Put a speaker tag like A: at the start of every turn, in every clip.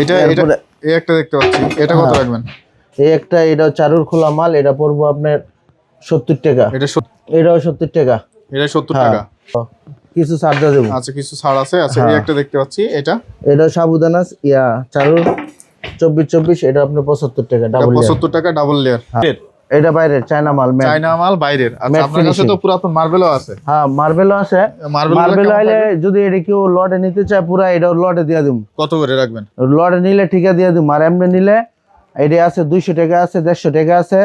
A: এটা এটা এই একটা দেখতে পাচ্ছি, এটা কত রাখবেন?
B: এই একটা, এটা চারুর খোলা মাল, এটা পড়বো আপনার 70 টাকা। এটাও 70 টাকা।
A: এটা 70 টাকা।
B: কিছু ছাড় দিয়ে দেবো।
A: আচ্ছা, কিছু ছাড় আছে। আচ্ছা, এই একটা দেখতে পাচ্ছি,
B: এটা সাবুদানা চারুর 24 এটা আপনার 75 টাকা ডাবল লেয়ার।
A: 75 টাকা ডাবল লেয়ার।
B: এটা বাইরের চায়না মাল।
A: চায়না মাল বাইরের। আচ্ছা, আপনার কাছে তো পুরাতন মার্বেলও আছে?
B: হ্যাঁ, মার্বেলও আছে। মার্বেল আইলে যদি এটা কেউ লটে নিতে চায় পুরা, এটা লটে দিয়ে দেব।
A: কত করে রাখবেন?
B: লটে নিলে ঠিকা দিয়ে দেব। আর এমনি নিলে এটা আছে 200 টাকা আছে, 150 টাকা আছে,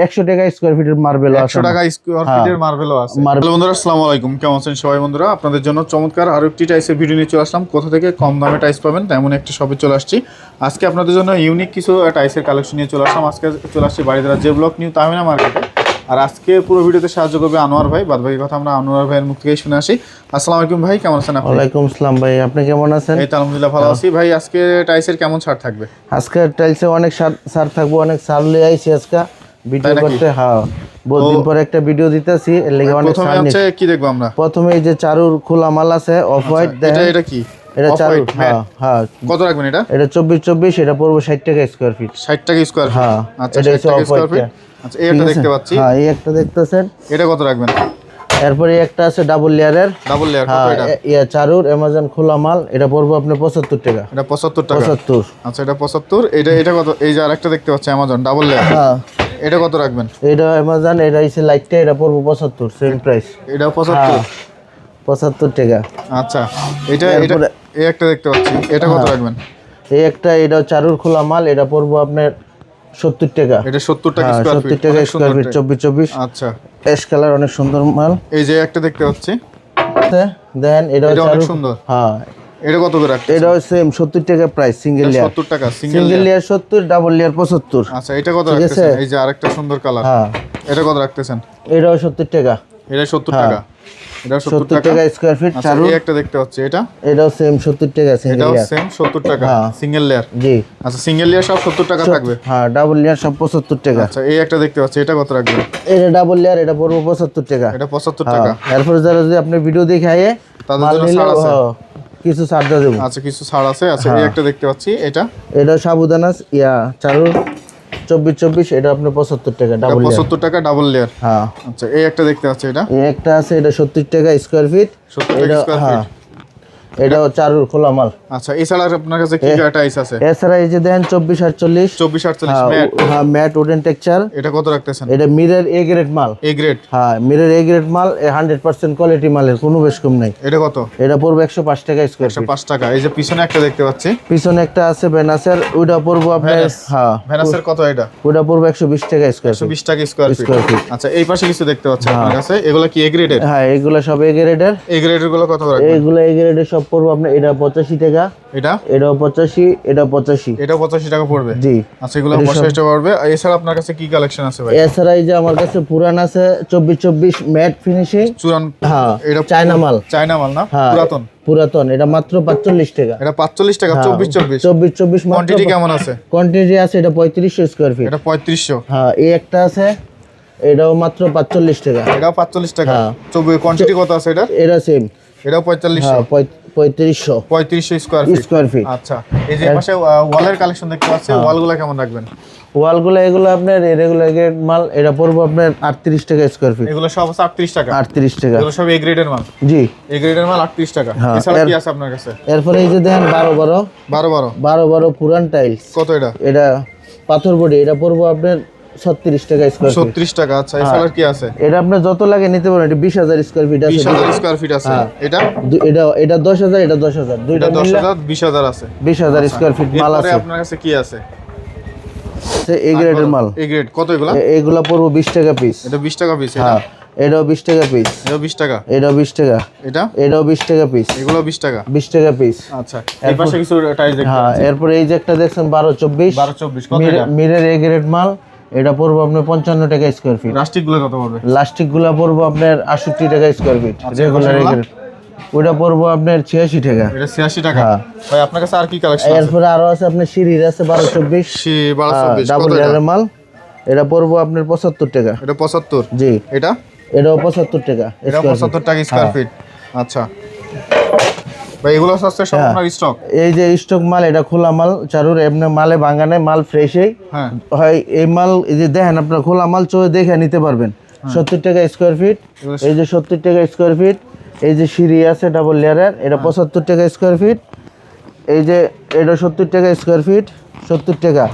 B: 100 টাকা স্কয়ার ফিটের মার্বেল আছে।
A: 100 টাকা স্কয়ার ফিটের মার্বেলও আছে। বন্ধুরা আসসালামু আলাইকুম, কেমন আছেন সবাই? বন্ধুরা, আপনাদের জন্য চমৎকার আরো একটি টাইসের ভিডিও নিয়ে চলে আসলাম। কোথা থেকে কম দামে টাইস পাবেন তেমন একটা শপে চলে আসছি। আজকে আপনাদের জন্য ইউনিক কিছু টাইসের কালেকশন নিয়ে চলে আসলাম। আজকে চলে আসছি Baridhara J block new Tahmina মার্কেটে। আর আজকে পুরো ভিডিওতে সাহায্য করবে আনোয়ার ভাই। বাদবাকি কথা আমরা আনোয়ার ভাইয়ের মুখ থেকেই শুনে আসি। আসসালামু আলাইকুম ভাই, কেমন আছেন আপনি?
B: ওয়ালাইকুম আসসালাম ভাই, আপনি কেমন আছেন?
A: এই তো আলহামদুলিল্লাহ ভালো আছি ভাই। আজকে টাইসের কেমন ছাড় থাকবে?
B: আজকে টাইলসে অনেক ছাড় থাকবে, অনেক ছাড় লিয়ে আইছি আজকে ভিডিও করতে। হ্যাঁ, বহুত দিন পরে একটা ভিডিও দিতেছি, এর লাগি অনেক ছাড় নিচ্ছি।
A: প্রথমে কি দেখব আমরা?
B: প্রথমে এই যে চারুর খোলা মাল আছে অফ হোয়াইট।
A: এটা কি?
B: এটা চারু। হ্যাঁ,
A: কত রাখবেন এটা?
B: এটা 24 এটা পড়বে 60 টাকা স্কয়ার ফিট।
A: 60 টাকা স্কয়ার ফিট।
B: হ্যাঁ,
A: আচ্ছা, 60 টাকা স্কয়ার ফিট। আচ্ছা, এই একটা দেখতে পাচ্ছি।
B: হ্যাঁ, এই একটা দেখতেছেন,
A: এটা কত রাখবেন?
B: এরপরে একটা আছে ডাবল লেয়ারের।
A: ডাবল লেয়ার কত এটা?
B: চারুর অ্যামাজন খোলা মাল, এটা পড়বে আপনার 75 টাকা।
A: এটা 75 টাকা।
B: 75।
A: আচ্ছা, এটা 75। এটা কত? এই যে আরেকটা দেখতে পাচ্ছি অ্যামাজন ডাবল লেয়ার।
B: হ্যাঁ,
A: এটা কত রাখবেন?
B: এটা অ্যামাজন, এটা হইছে লাইটটা, এটা পড়বে 75, সেম প্রাইস।
A: এটা 75।
B: 75 টাকা।
A: আচ্ছা, এটা এই একটা দেখতে পাচ্ছি, এটা কত রাখবেন?
B: এই একটা, এটা চারুর খোলা মাল, এটা পড়বে আপনার 70 টাকা।
A: এটা 70 টাকা স্কয়ার ফিট।
B: 70 টাকা স্কয়ার ফিট, 24।
A: আচ্ছা,
B: অ্যাশ কালার, অনেক সুন্দর মাল।
A: এই যে একটা দেখতে পাচ্ছি,
B: দেন এটা
A: অনেক সুন্দর।
B: হ্যাঁ,
A: এটা কত করে রাখছেন?
B: এটাও সেম 70 টাকা প্রাইস, সিঙ্গেল লেয়ার।
A: 70 টাকা
B: সিঙ্গেল লেয়ার 70, ডাবল লেয়ার 75।
A: আচ্ছা, এটা কত রাখতেছেন? এই যে আরেকটা সুন্দর কালার।
B: হ্যাঁ,
A: এটা কত রাখতেছেন?
B: এটাও 70 টাকা।
A: এটা 70 টাকা। এটা 70 টাকা
B: স্কয়ার ফিট।
A: আচ্ছা, এই একটা দেখতে পাচ্ছি,
B: এটাও সেম 70 টাকা, সিঙ্গেল
A: এটাও
B: লেয়ার।
A: সেম 70 টাকা সিঙ্গেল লেয়ার।
B: জি।
A: আচ্ছা, সিঙ্গেল লেয়ার সব 70 টাকা থাকবে।
B: হ্যাঁ, ডাবল লেয়ার সব 75 টাকা।
A: আচ্ছা, এই একটা দেখতে পাচ্ছি, এটা কত রাখবেন?
B: এটা ডাবল লেয়ার, এটা পড়বে 75 টাকা।
A: এটা 75 টাকা।
B: এরপর যারা যদি আপনি ভিডিও দেখে আয়ে
A: তাদের জন্য ছাড় আছে।
B: কিছু ছাড় দিয়ে দেব।
A: আচ্ছা, কিছু ছাড় আছে। আচ্ছা, এই একটা দেখতে পাচ্ছি,
B: এটা সাবুদানা চারুর 24, এটা আপনার 75 টাকা ডাবল লেয়ার।
A: 75 টাকা ডাবল লেয়ার।
B: হ্যাঁ।
A: আচ্ছা, এই একটা দেখতে পাচ্ছি,
B: এই একটা আছে, এটা 70 টাকা স্কয়ার ফিট।
A: 70 টাকা স্কয়ার ফিট।
B: এটাও চারুর খোলা মাল।
A: আচ্ছা, এছাড়া আপনার কাছে কি টাইস আছে?
B: এছাড়া এই যে দেখেন 24
A: 48 ম্যাট।
B: হ্যাঁ, ম্যাট উডেন টেক্সচার।
A: এটা কত রাখতেছেন?
B: এটা মিরর এ গ্রেড মাল।
A: A grade.
B: হ্যাঁ, মিরর এ গ্রেড মাল, 100% কোয়ালিটি মালের, কোনো বেশ কম নাই।
A: এটা কত?
B: এটা পড়বে 105 টাকা স্কয়ার ফিট।
A: 105 টাকা। এই যে পিছনে একটা দেখতে পাচ্ছি,
B: পিছনে একটা আছে ভেনাসের, ওইটা পড়বে আপনার। হ্যাঁ,
A: ভেনাসের কত এটা?
B: ওইটা পড়বে 120 টাকা স্কয়ার ফিট।
A: 120 টাকা স্কয়ার ফিট। আচ্ছা, এই পাশে কিছু দেখতে পাচ্ছি আপনার কাছে, এগুলো কি এ গ্রেডের?
B: হ্যাঁ, এগুলো সব এ গ্রেডের।
A: এ গ্রেডের গুলো কত রাখবেন?
B: এগুলো এ গ্রেডের সব পড়বে আপনার, এটা 85 টাকা। এটাও 85, এটা 85।
A: এটা 85 টাকা পড়বে।
B: জি।
A: আচ্ছা, এগুলো 85 টাকা পড়বে। এছাড়া আপনার কাছে কি কালেকশন আছে ভাই?
B: এছাড়া এই যে আমার কাছে পুরান আছে 24 ম্যাট ফিনিশিং
A: চুরান।
B: হ্যাঁ,
A: এটা
B: চায়না মাল।
A: চায়না মাল না?
B: পুরাতন। এটা মাত্র 45 টাকা।
A: এটা 45 টাকা। 24 কোয়ান্টিটি কেমন আছে?
B: কোয়ান্টিটি আছে, এটা 3500 স্কয়ার ফিট।
A: এটা 3500।
B: হ্যাঁ, এই একটা আছে, এটাও মাত্র 45 টাকা।
A: এটাও 45 টাকা। কোয়ান্টিটি কত আছে এটা?
B: এটা সেম,
A: এটাও 4500।
B: হ্যাঁ, 3500
A: স্কয়ার ফিট। আচ্ছা, এই যে পাশে ওয়ালের কালেকশন দেখতে পাচ্ছি, ওয়ালগুলো কেমন রাখবেন?
B: ওয়ালগুলো এগুলো আপনার রেগুলার গ্রেড মাল, এটা পড়বে আপনার 38 টাকা স্কয়ার ফিট।
A: এগুলো সব 38 টাকা।
B: 38 টাকা।
A: এগুলো সব এ গ্রেডের মাল।
B: জি,
A: এ গ্রেডের মাল 38 টাকা। এছাড়া কি আছে আপনার কাছে?
B: এরপরে এই যে দেখেন 12 পুরান টাইলস।
A: কত এটা?
B: এটা পাথর বডি, এটা পড়বে আপনার 36 টাকা স্কয়ার ফিট।
A: 36 টাকা। আচ্ছা, এছাড়া কি আছে?
B: এটা আপনি যত লাগে নিতে পারেন। এটা 20,000 স্কয়ার ফিট আছে।
A: 20,000 স্কয়ার ফিট আছে।
B: এটা 10,000, এটা 10,000, দুইটা
A: 10,000 20,000 আছে।
B: 20,000 স্কয়ার ফিট মাল আছে।
A: আপনার কাছে কি আছে?
B: এ গ্রেডের মাল।
A: এ গ্রেড কত এগুলো?
B: এগুলা পড়বে 20 টাকা পিস।
A: এটা 20 টাকা পিস।
B: হ্যাঁ, এটাও 20 টাকা পিস।
A: এটাও 20 টাকা।
B: এটাও 20 টাকা। এটাও 20 টাকা পিস।
A: এগুলো 20 টাকা।
B: 20 টাকা পিস।
A: আচ্ছা, এই পাশে কিছু টাইলস দেখতে
B: পাচ্ছি। হ্যাঁ, এরপর এই যে একটা দেখছেন 12-24
A: কত এটা?
B: মিরর এ গ্রেড মাল, এটা পড়বে আপনার 55 টাকা স্কয়ার ফিট।
A: প্লাস্টিক গুলো কত পড়বে?
B: প্লাস্টিক গুলো পড়বে আপনার 68 টাকা square feet. Regular A grade ওটা পড়বে আপনার 86 টাকা।
A: এটা 86 টাকা। ভাই, আপনার কাছে আর কি কালেকশন আছে?
B: এরপর আরো আছে আপনার সিরিজ আছে 12-24 ডাবল লেয়ারের মাল, এটা পড়বে আপনার 75 টাকা।
A: এটা 75।
B: জি।
A: এটাও
B: 75 টাকা।
A: এটা 75 টাকা স্কয়ার ফিট। আচ্ছা, ভাই এগুলো হচ্ছে সব আপনার স্টক?
B: এই যে স্টক মাল, এটা খোলা মাল চারুর, এমনি মালে ভাঙা নাই, মাল ফ্রেশই
A: হ্যাঁ
B: হয়। এই মাল এই যে দেখেন, আপনার খোলা মাল চোখে দেখে নিতে পারবেন। 70 টাকা স্কোয়ার ফিট, এই যে 70 টাকা স্কোয়ার ফিট। এই যে সিঁড়ি আছে ডাবল লেয়ারের, এটা 75 টাকা স্কোয়ার ফিট। এই যে এটা 70 টাকা স্কোয়ার ফিট, 70 টাকা।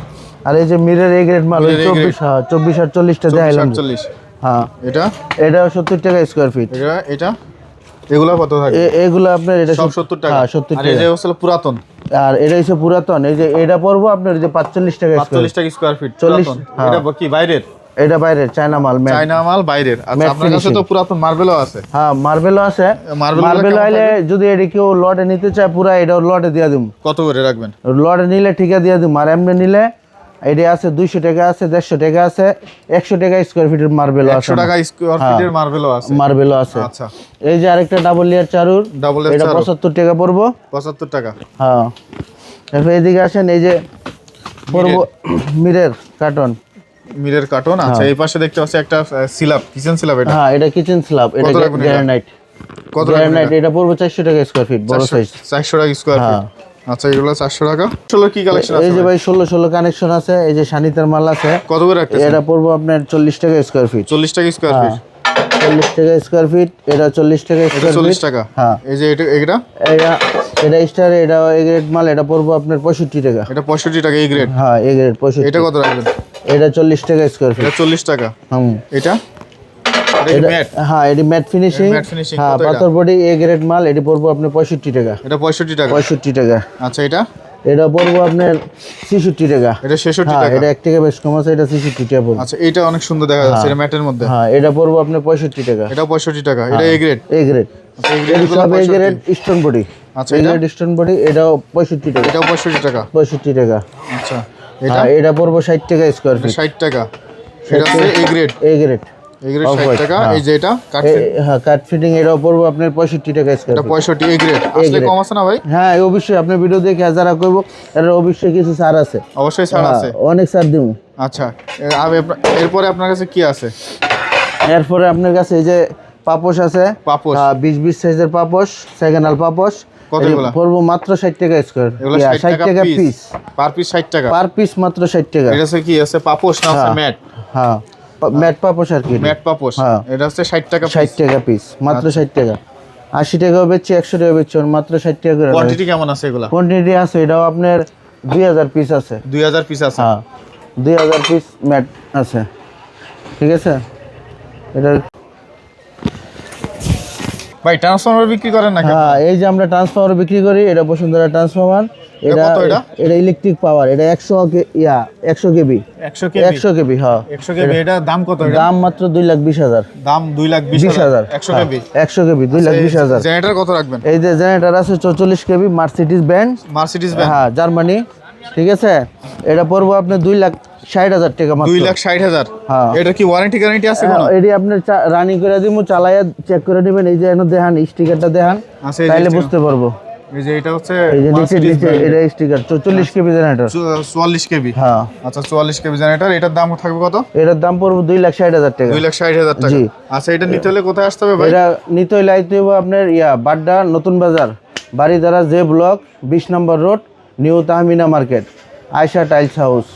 B: আর এই যে মিরর এ গ্রেড মাল, 24 আর 40টা দেখাইলাম।
A: 40
B: হ্যাঁ এটা 70 টাকা স্কোয়ার ফিট।
A: এটা এগুলা কত থাকে?
B: এগুলো আপনার এটা
A: সব 70 টাকা।
B: হ্যাঁ 70
A: আর
B: টাকা।
A: এই যে হচ্ছে পুরাতন,
B: আর এটা হচ্ছে পুরাতন। এই যে এটা পড়বো আপনার যে 45 টাকা স্কোয়ার
A: 45 টাকা স্কয়ার ফিট
B: 40।
A: পুরাতন। এটা কি বাইরের?
B: এটা বাইরের চায়না মাল,
A: চায়না মাল বাইরের। আচ্ছা আপনার কাছে তো পুরাতন মার্বেলও আছে?
B: হ্যাঁ মার্বেলও আছে। মার্বেল আইলে যদি এটা কেউ লটে নিতে চায় পুরা, এটা লটে দিয়ে দিব।
A: কত করে রাখবেন?
B: লটে নিলে ঠিকা দিয়ে দিব। আর এমনি নিলে এটা আছে 200 টাকা আছে, 150 টাকা আছে, 100 টাকা স্কোয়ার ফিটের মার্বেলও আছে।
A: 100 টাকা স্কয়ার ফিটের মার্বেলও আছে?
B: মার্বেলও আছে।
A: আচ্ছা
B: এই যে আরেকটা ডাবল লেয়ার চারুর,
A: ডাবল লেয়ার
B: এটা 75 টাকা পড়বো।
A: 75 টাকা।
B: হ্যাঁ এরপর এদিকে আসেন, এই যে পড়বো মিরের কার্টন,
A: মিরের কার্টন। আচ্ছা এই পাশে দেখতে পাচ্ছি একটা স্ল্যাব, কিচেন স্ল্যাব। এটা
B: হ্যাঁ এটা কিচেন স্ল্যাব, এটা গ্রানাইট।
A: কত
B: গ্রানাইট এটা পড়বো 400 টাকা স্কোয়ার ফিট, বড় সাইজ
A: 400 টাকা স্কয়ার ফিট। আচ্ছা এগুলো 400 টাকা। 16 কি কালেকশন আছে?
B: এই যে ভাই 16 কানেকশন আছে। এই যে সানিতার মাল আছে।
A: কত করে রাখতেছেন?
B: এটা পড়বো আপনার 40 টাকা স্কোয়ার ফিট।
A: 40 টাকা স্কয়ার ফিট।
B: 40 টাকা স্কোয়ার ফিট, এটা 40 টাকা
A: এটা
B: স্কোয়ার
A: 40
B: ফিট।
A: টাকা।
B: হ্যাঁ
A: এই যে এটা
B: এটা স্টার, এটা এ গ্রেড মাল, এটা পড়বো আপনার 65 টাকা।
A: এটা 65 টাকা এই গ্রেড।
B: হ্যাঁ এ গ্রেড 65।
A: এটা কত রাখবেন?
B: এটা 40 টাকা স্কোয়ার ফিট।
A: এটা 40 টাকা। এটা ম্যাট?
B: হ্যাঁ এটি ম্যাট ফিনিশিং।
A: Mat finishing.
B: হ্যাঁ পাথর বডি এ গ্রেড মাল, এটি পড়বো আপনার 65 টাকা।
A: এটা 65 টাকা।
B: 65 টাকা।
A: আচ্ছা
B: এটা পড়বো আপনার 66 টাকা।
A: এটা 66
B: হ্যাঁ
A: টাকা।
B: এটা 1 টাকা বেশ কম আছে, এটা 66 টাকা পড়বে।
A: আচ্ছা এটা অনেক সুন্দর দেখা যাচ্ছে, এটা ম্যাটের মধ্যে।
B: হ্যাঁ এটা পড়বো আপনার 65 টাকা।
A: এটা 65 টাকা। এটা এ গ্রেড।
B: A grade.
A: আচ্ছা এই গ্রেড
B: সব এ গ্রেড স্টোন বডি।
A: আচ্ছা
B: এ গ্রেড স্টোন বডি, এটাও 65 টাকা।
A: এটাও 65 টাকা।
B: 65 টাকা।
A: আচ্ছা
B: এটা পড়বো 60 টাকা স্কোয়ার ফিট।
A: 60 টাকা। এটা হচ্ছে এ গ্রেড।
B: A grade.
A: এই গ্রেড 60 টাকা। এই যে এটা কাট
B: হ্যাঁ কাট ফিটিং, এটাও পড়বো আপনার 65 টাকা স্কোয়ার
A: এটা
B: ফিট।
A: 65 এই গ্রেড। আসলে কম আছে না ভাই?
B: হ্যাঁ অবশ্যই, আপনার ভিডিও দেখে যারা করবো এর অবশ্যই কিছু ছাড় আছে।
A: অবশ্যই ছাড় আছে।
B: অনেক ছাড় দিব।
A: আচ্ছা এরপরে আপনার কাছে কি আছে?
B: এরপরে আপনার কাছে এই যে পাপোশ আছে।
A: পাপোশ?
B: 20 সাইজের পাপোশ, সেকেন্ডাল পাপোশ।
A: কত এগুলা?
B: পড়বো মাত্র 60 টাকা স্কোয়ার।
A: এগুলো 60 টাকা পিস। পার পিস 60 টাকা।
B: পার পিস মাত্র 60 টাকা।
A: এটা আছে কি আছে? পাপোশ না আছে ম্যাট?
B: হ্যাঁ ম্যাট পাপোশ আর কি।
A: ম্যাট পাপোশ।
B: হ্যাঁ
A: এটা হচ্ছে 60 টাকা।
B: 60 টাকা পিস, মাত্র 60 টাকা। 80 টাকাও বেচছি, 100 টাকা বেচছি, মাত্র 60 টাকা করে।
A: কোয়ান্টিটি কেমন আছে এগুলা?
B: কোয়ান্টিটি আছে, এটাও আপনার 2000 পিস আছে।
A: 2000 পিস আছে।
B: হ্যাঁ 2000 পিস ম্যাট আছে। ঠিক আছে। এটা
A: ভাই ট্রান্সফরমার বিক্রি করেন নাকি?
B: হ্যাঁ এই যে আমরা ট্রান্সফরমার বিক্রি করি, এটা বসুন্ধরা ট্রান্সফরমার। এটা এটা ইলেকট্রিক পাওয়ার, এটা 100 কেবি। 100 কেবি। হ্যাঁ
A: 100 কেবি। এটা দাম কত?
B: দাম মাত্র 2,20,000।
A: দাম 2,20,000। 100 কেবি।
B: 100 কেবি 2,20,000।
A: জেনারেটর কত রাখবেন?
B: এই যে জেনারেটর আছে 44 কেবি, মার্সিডিজ ব্র্যান্ড।
A: Mercedes brand.
B: হ্যাঁ জার্মানি। ঠিক আছে। এটা পড়বো আপনার 2,60,000 টাকা মাত্র।
A: 2,60,000।
B: হ্যাঁ
A: এটা কি ওয়ারেন্টি গ্যারান্টি আছে কোনো?
B: এটি আপনি রানিং করে দিমু, চালায়া চেক করে নেবেন। এই যে এনে দেখান স্টিকারটা দেখান,
A: আচ্ছা এই
B: তাহলে বুঝতে পারবো।
A: এই যে এটা হচ্ছে
B: এই যে নিচে এটা স্টিকার 44 কেবি জেনারেটর।
A: 44 কেবি।
B: হ্যাঁ
A: আচ্ছা 44 কেবি জেনারেটর। এটার দাম থাকবে কত?
B: এটার দাম পড়বে 2,60,000 টাকা।
A: 2,60,000 টাকা।
B: জি।
A: আচ্ছা এটা নিতে হলে কোথায় আসতে হবে ভাই?
B: এটা নিতে হলে আইতে হবে আপনার বাড্ডা নতুন বাজার, বাড়িধারা জে ব্লক, 20 নম্বর road, new Tahmina market, Ayesha tiles house.